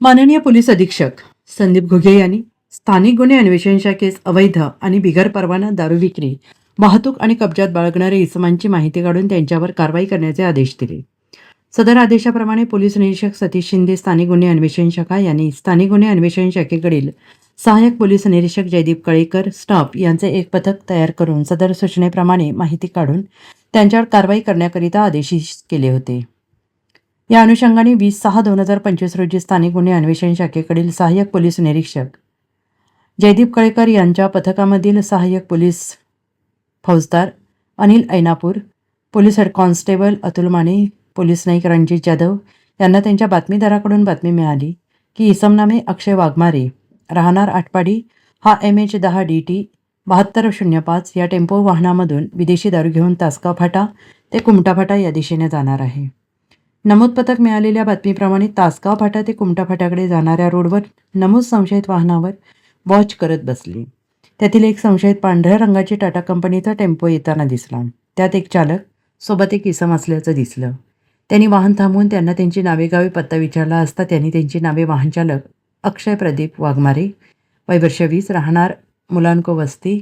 माननीय पोलीस अधीक्षक संदीप घुगे यांनी स्थानिक गुन्हे अन्वेषण शाखेस अवैध आणि बिगर परवाना दारू विक्री, वाहतूक आणि कब्जात बाळगणाऱ्या इसमांची माहिती काढून त्यांच्यावर कारवाई करण्याचे आदेश दिले. सदर आदेशाप्रमाणे पोलीस निरीक्षक सतीश शिंदे, स्थानिक गुन्हे अन्वेषण शाखा यांनी स्थानिक गुन्हे अन्वेषण शाखेकडील सहाय्यक पोलीस निरीक्षक जयदीप कळेकर स्टाफ यांचे एक पथक तयार करून सदर सूचनेप्रमाणे माहिती काढून त्यांच्यावर कारवाई करण्याकरिता आदेशित केले होते. या अनुषंगाने 20/6/2025 रोजी स्थानिक गुन्हे अन्वेषण शाखेकडील सहाय्यक पोलीस निरीक्षक जयदीप कळेकर यांच्या पथकामधील सहाय्यक पोलीस फौजदार Anil Ainapur, police head constable Atul Mane, police नाईक रणजित जाधव यांना त्यांच्या बातमीदाराकडून बातमी मिळाली की इसम नामे अक्षय वाघमारे, राहणार आटपाडी, हा MH10DT 7205 या टेम्पो वाहनामधून विदेशी दारू घेऊन तासगाव फाटा ते कुमटा फाटा या दिशेने जाणार आहे. नमूद पथक मिळालेल्या बातमीप्रमाणे तासगाव फाटा ते कुमटा फाट्याकडे जाणाऱ्या रोडवर नमूद संशयित वाहनावर वॉच करत बसली. त्यातील एक संशयित पांढऱ्या रंगाची टाटा कंपनीचा टेम्पो येताना दिसला. त्यात एक चालक सोबत एक इसम असल्याचं दिसलं. त्यांनी वाहन थांबवून त्यांना त्यांची नावे गावे पत्ता विचारला असता त्यांनी त्यांची नावे वाहनचालक अक्षय प्रदीप वाघमारे, वय वर्ष 20, राहणार मुलांको वस्ती,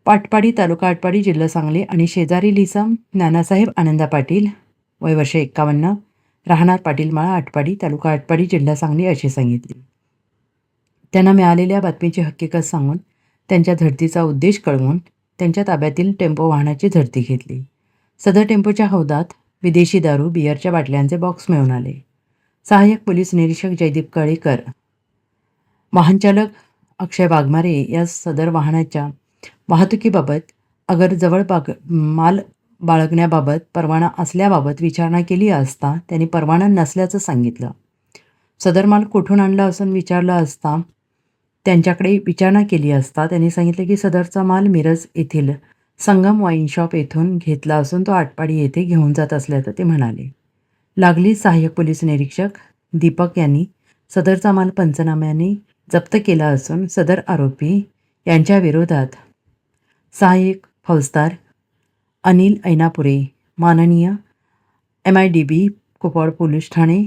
पाटपाडी, तालुका आटपाडी, जिल्हा सांगली आणि शेजारील इसम नानासाहेब आनंदा पाटील, वय वर्ष 51, राहणार पाटीलमाळा, आटपाडी, तालुका आटपाडी, जिल्हा सांगली असे सांगितले. त्यांना मिळालेल्या बातमीची हकीकत सांगून त्यांच्या झडतीचा उद्देश कळवून त्यांच्या ताब्यातील टेम्पो वाहनाची झडती घेतली. सदर टेम्पोच्या हौदात विदेशी दारू, बिअरच्या बाटल्यांचे बॉक्स मिळून आले. सहाय्यक पोलीस निरीक्षक जयदीप कळेकर, वाहनचालक अक्षय वाघमारे या सदर वाहनाच्या वाहतुकीबाबत अगर जवळ माल बाळगण्याबाबत परवाना असल्याबाबत विचारणा केली असता त्यांनी परवाना नसल्याचं सांगितलं. सदर माल कुठून आणला असून विचारलं असता त्यांच्याकडे विचारणा केली असता त्यांनी सांगितले की सदरचा माल मिरज येथील संगम वाईन शॉप येथून घेतला असून तो आटपाडी येथे घेऊन जात असल्याचं ते म्हणाले. लागली सहाय्यक पोलीस निरीक्षक दीपक यांनी सदरचा माल पंचनाम्याने जप्त केला असून सदर आरोपी यांच्या विरोधात सहाय्यक फौजदार अनिल ऐनापुरे, माननीय MIDB कुपवाड पोलीस ठाणे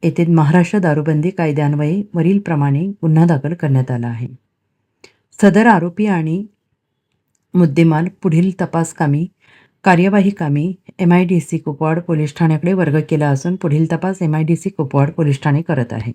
येथे महाराष्ट्र दारूबंदी कायद्यान्वये वरीलप्रमाणे गुन्हा दाखल करण्यात आला आहे. सदर आरोपी आणि मुद्देमाल पुढील तपासकामी कार्यवाही कामी MIDC कुपवाड पोलीस ठाण्याकडे वर्ग केला असून पुढील तपास MIDC कुपवाड पोलीस ठाणे करत आहे.